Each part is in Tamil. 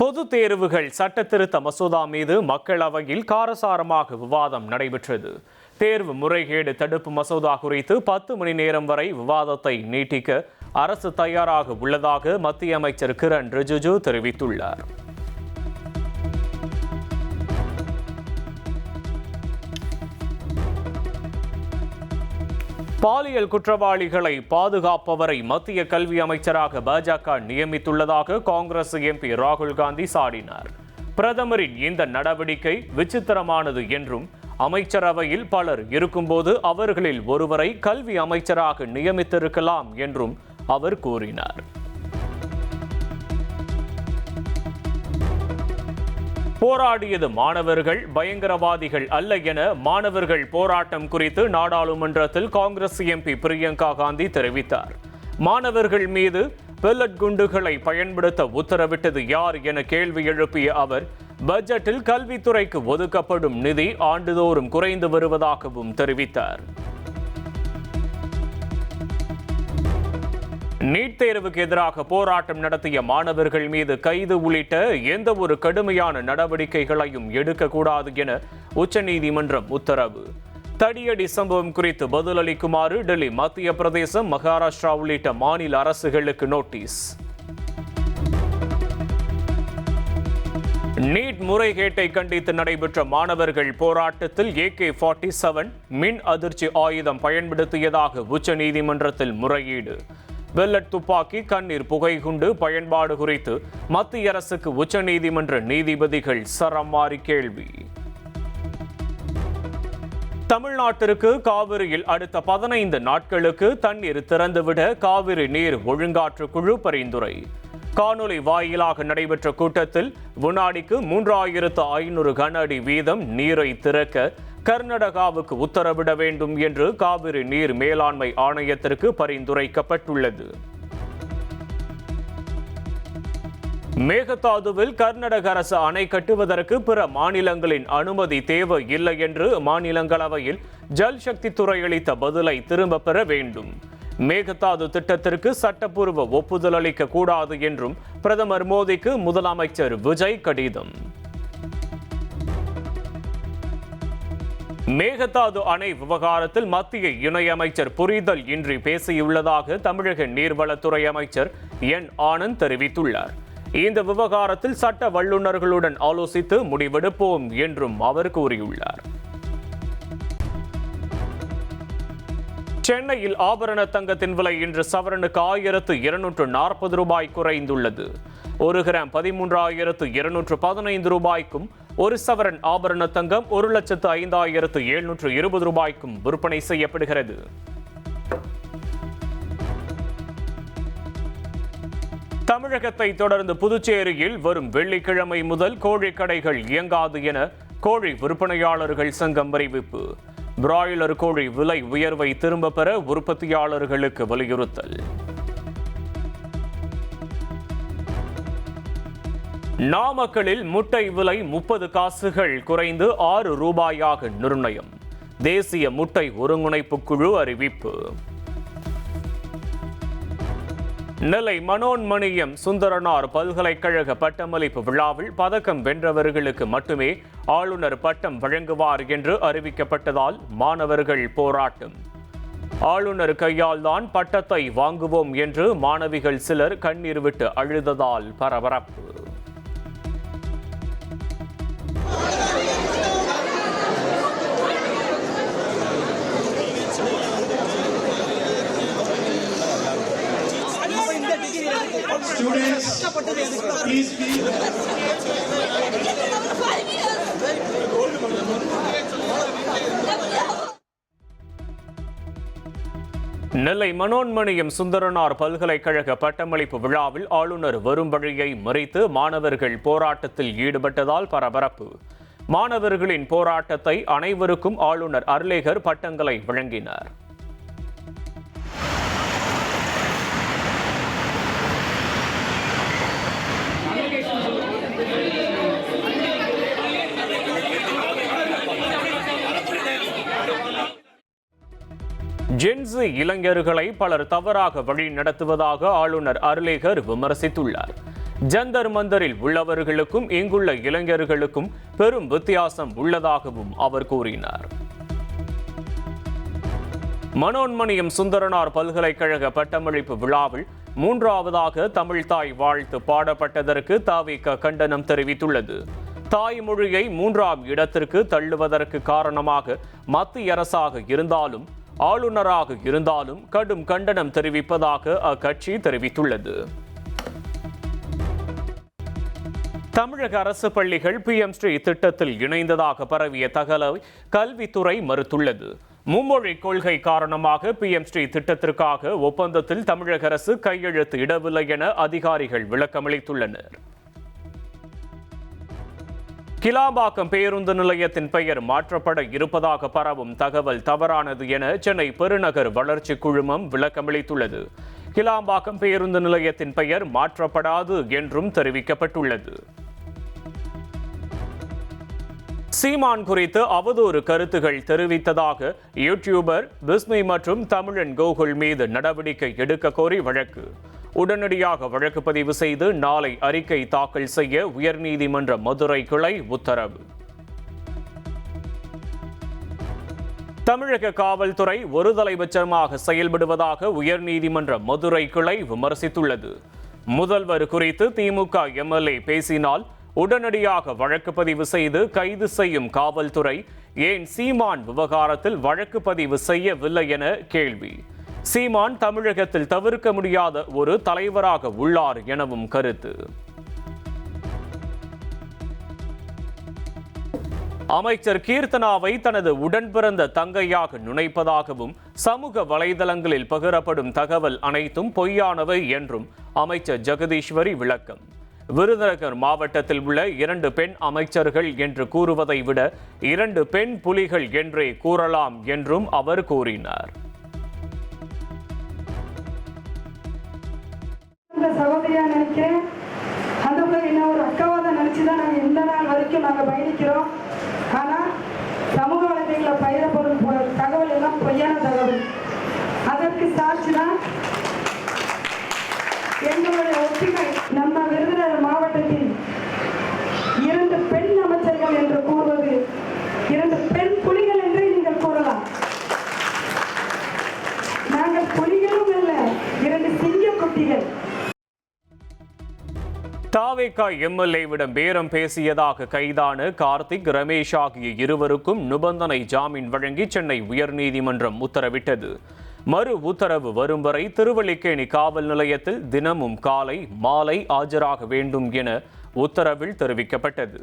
பொது தேர்வுகள் சட்டத்திருத்த மசோதா மீது மக்களவையில் காரசாரமாக விவாதம் நடைபெற்றது. தேர்வு முறைகேடு தடுப்பு மசோதா குறித்து 10 மணி நேரம் வரை விவாதத்தை நீட்டிக்க அரசு தயாராக உள்ளதாக மத்திய அமைச்சர் கிரண் ரிஜிஜு தெரிவித்துள்ளார். பாலியல் குற்றவாளிகளை பாதுகாப்பவரை மத்திய கல்வி அமைச்சராக பாஜக நியமித்துள்ளதாக காங்கிரஸ் எம்பி ராகுல் காந்தி சாடினார். பிரதமரின் இந்த நடவடிக்கை விசித்திரமானது என்றும், அமைச்சரவையில் பலர் இருக்கும்போது அவர்களில் ஒருவரை கல்வி அமைச்சராக நியமித்திருக்கலாம் என்றும் அவர் கூறினார். போராடியது மாணவர்கள், பயங்கரவாதிகள் அல்ல என மாணவர்கள் போராட்டம் குறித்து நாடாளுமன்றத்தில் காங்கிரஸ் எம்பி பிரியங்கா காந்தி தெரிவித்தார். மாணவர்கள் மீது பெல்லட் குண்டுகளை பயன்படுத்த உத்தரவிட்டது யார் என கேள்வி எழுப்பிய அவர், பட்ஜெட்டில் கல்வித்துறைக்கு ஒதுக்கப்படும் நிதி ஆண்டுதோறும் குறைந்து வருவதாகவும் தெரிவித்தார். நீட் தேர்வுக்கு எதிராக போராட்டம் நடத்திய மாணவர்கள் மீது கைது உள்ளிட்ட எந்த ஒரு கடுமையான நடவடிக்கைகளையும் எடுக்கக்கூடாது என உச்சநீதிமன்றம் உத்தரவு. தடியடி சம்பவம் குறித்து பதிலளிக்குமாறு டெல்லி, மத்திய பிரதேசம், மகாராஷ்டிரா உள்ளிட்ட மாநில அரசுகளுக்கு நோட்டீஸ். நீட் முறைகேட்டை கண்டித்து நடைபெற்ற மாணவர்கள் போராட்டத்தில் AK-47 மின் அதிர்ச்சி ஆயுதம் பயன்படுத்தியதாக உச்சநீதிமன்றத்தில் முறையீடு. பெல்லட் துப்பாக்கி, கண்ணீர் புகைகுண்டு பயன்பாடு குறித்து மத்திய அரசுக்கு உச்சநீதிமன்ற நீதிபதிகள் சரமாரி கேள்வி. தமிழ்நாட்டிற்கு காவிரியில் அடுத்த 15 நாட்களுக்கு தண்ணீர் திறந்துவிட காவிரி நீர் ஒழுங்காற்று குழு பரிந்துரை. காணொலி வாயிலாக நடைபெற்ற கூட்டத்தில் வினாடிக்கு 3500 கன அடி வீதம் நீரை திறக்க கர்நாடகாவுக்கு உத்தரவிட வேண்டும் என்று காவிரி நீர் மேலாண்மை ஆணையத்திற்கு பரிந்துரைக்கப்பட்டுள்ளது. மேகதாதுவில் கர்நாடக அரசு அணை கட்டுவதற்கு பிற மாநிலங்களின் அனுமதி தேவை இல்லை என்று மாநிலங்களவையில் ஜல் சக்தி துறை அளித்த பதிலை திரும்ப பெற வேண்டும். மேகதாது திட்டத்திற்கு சட்டப்பூர்வ ஒப்புதல் அளிக்க கூடாது என்றும் பிரதமர் மோடிக்கு முதலமைச்சர் விஜய் கடிதம். மேகதாது அணை விவகாரத்தில் மத்திய இணையமைச்சர் புரிதல் இன்றி பேசியுள்ளதாக தமிழக நீர்வளத்துறை அமைச்சர் என் ஆனந்த் தெரிவித்துள்ளார். இந்த விவகாரத்தில் சட்ட வல்லுநர்களுடன் ஆலோசித்து முடிவெடுப்போம் என்றும் அவர் கூறியுள்ளார். சென்னையில் ஆபரண தங்கத்தின் விலை இன்று சவரனுக்கு 1240 ரூபாய் குறைந்துள்ளது. 1 கிராம் 13,215 ரூபாய்க்கும், 1 சவரன் ஆபரண தங்கம் 1,05,720 ரூபாய்க்கும் விற்பனை செய்யப்படுகிறது. தமிழகத்தை தொடர்ந்து புதுச்சேரியில் வரும் வெள்ளிக்கிழமை முதல் கோழிக்கடைகள் இயங்காது என கோழி விற்பனையாளர்கள் சங்கம் அறிவிப்பு. பிராய்லர் கோழி விலை உயர்வை திரும்ப பெற உற்பத்தியாளர்களுக்கு வலியுறுத்தல். நாமக்கலில் முட்டை விலை 30 காசுகள் குறைந்து 6 ரூபாயாக நிர்ணயம். தேசிய முட்டை ஒருங்கிணைப்பு குழு அறிவிப்பு. நெல்லை மனோன்மணியம் சுந்தரனார் பல்கலைக்கழக பட்டமளிப்பு விழாவில் பதக்கம் வென்றவர்களுக்கு மட்டுமே ஆளுநர் பட்டம் வழங்குவார் என்று அறிவிக்கப்பட்டதால் மாணவர்கள் போராட்டம். ஆளுநர் கையால் தான் பட்டத்தை வாங்குவோம் என்று மாணவிகள் சிலர் கண்ணீர் விட்டு அழுததால் பரபரப்பு. Students, please be. Nellai Manonmaniam Sundaranar பல்கலைக்கழக பட்டமளிப்பு விழாவில் ஆளுநர் வரும் வழியை மறித்து மாணவர்கள் போராட்டத்தில் ஈடுபட்டதால் பரபரப்பு. மாணவர்களின் போராட்டத்தை அனைவருக்கும் ஆளுநர் அர்லேகர் பட்டங்களை வழங்கினார். ஜென்சி இளைஞர்களை பலர் தவறாக வழி நடத்துவதாக ஆளுநர் அர்லேகர் விமர்சித்துள்ளார். ஜந்தர் மந்தரில் உள்ளவர்களுக்கும் இங்குள்ள இளைஞர்களுக்கும் பெரும் வித்தியாசம் உள்ளதாகவும் அவர் கூறினார். மனோன்மணியம் சுந்தரனார் பல்கலைக்கழக பட்டமளிப்பு விழாவில் 3வது தமிழ்தாய் வாழ்த்து பாடப்பட்டதற்கு தவிக கண்டனம் தெரிவித்துள்ளது. தாய்மொழியை 3ஆம் இடத்திற்கு தள்ளுவதற்கு காரணமாக மத்திய அரசாக இருந்தாலும் ஆளுநராக இருந்தாலும் கடும் கண்டனம் தெரிவிப்பதாக அக்கட்சி தெரிவித்துள்ளது. தமிழக அரசு பள்ளிகள் PM ஸ்ரீ திட்டத்தில் இணைந்ததாக பரவிய தகவலை கல்வித்துறை மறுத்துள்ளது. மும்மொழி கொள்கை காரணமாக PM ஸ்ரீ திட்டத்திற்காக ஒப்பந்தத்தில் தமிழக அரசு கையெழுத்து இடவில்லை என அதிகாரிகள் விளக்கமளித்துள்ளனர். கிளாம்பாக்கம் பேருந்து நிலையத்தின் பெயர் மாற்றப்பட இருப்பதாக பரவும் தகவல் தவறானது என சென்னை பெருநகர் வளர்ச்சி குழுமம் விளக்கமளித்துள்ளது. கிளாம்பாக்கம் பேருந்து நிலையத்தின் பெயர் மாற்றப்படாது என்றும் தெரிவிக்கப்பட்டுள்ளது. சீமான் குறித்து அவதூறு கருத்துகள் தெரிவித்ததாக யூடியூபர் பிஸ்மி மற்றும் தமிழன் கோகுல் மீது நடவடிக்கை எடுக்க கோரி வழக்கு. உடனடியாக வழக்கு பதிவு செய்து நாளை அறிக்கை தாக்கல் செய்ய உயர்நீதிமன்ற மதுரை கிளை உத்தரவு. தமிழக காவல்துறை ஒருதலைபட்சமாக செயல்படுவதாக உயர்நீதிமன்ற மதுரை கிளை விமர்சித்துள்ளது. முதல்வர் குறித்து திமுக MLA பேசினால் உடனடியாக வழக்கு பதிவு செய்து கைது செய்யும் காவல்துறை ஏன் சீமான் விவகாரத்தில் வழக்கு பதிவு செய்யவில்லை என கேள்வி. சீமான் தமிழகத்தில் தவிர்க்க முடியாத ஒரு தலைவராக உள்ளார் எனவும் கருத்து. அமைச்சர் கீர்த்தனாவை தனது உடன்பிறந்த தங்கையாக நினைப்பதாகவும் சமூக வலைதளங்களில் பகிரப்படும் தகவல் அனைத்தும் பொய்யானவை என்றும் அமைச்சர் ஜெகதீஸ்வரி விளக்கம். விருதுநகர் மாவட்டத்தில் உள்ள 2 பெண் அமைச்சர்கள் என்று கூறுவதை விட 2 பெண் புலிகள் என்றே கூறலாம் என்றும் அவர் கூறினார். சகோதரியா நினைக்கிறேன், அந்த என்ன ஒரு அக்காவாத நினைச்சுதான் நாங்கள் இந்த நாள் வரைக்கும் நாங்கள் பயணிக்கிறோம். ஆனால் சமூக வலைதளங்களில் பயிரப்படும் தகவல் எல்லாம் பொய்யான தகவல். அதற்கு சாட்சி தான் எங்களுடைய ஒற்றுமை. நம்ம விருதுநகர் மாவட்டத்தில் 2 பெண் அமைச்சர்கள் என்று கூறுவது 2 பெண் புலிகள் என்று நீங்கள் கூறலாம். நாங்கள் புலிகளும் அல்ல, 2 சிங்க குட்டிகள். தாவேகா MLA-விடம் பேரம் பேசியதாக கைதான கார்த்திக், ரமேஷ் ஆகிய இருவருக்கும் நிபந்தனை ஜாமீன் வழங்கி சென்னை உயர்நீதிமன்றம் உத்தரவிட்டது. மறு உத்தரவு வரும் வரை திருவல்லிக்கேணி காவல் நிலையத்தில் தினமும் காலை மாலை ஆஜராக வேண்டும் என உத்தரவில் தெரிவிக்கப்பட்டது.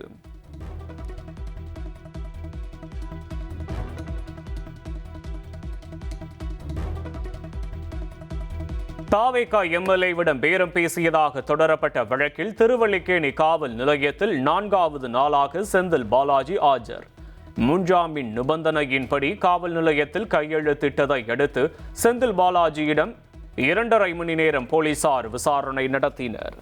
தாவேகா MLA-விடம் பேரம் பேசியதாக தொடரப்பட்ட வழக்கில் திருவல்லிக்கேணி காவல் நிலையத்தில் 4வது நாளாக செந்தில் பாலாஜி ஆஜர். முன்ஜாமீன் நிபந்தனையின்படி காவல் நிலையத்தில் கையெழுத்திட்டதை அடுத்து செந்தில் பாலாஜியிடம் 2.5 மணி நேரம் போலீசார் விசாரணை நடத்தினர்.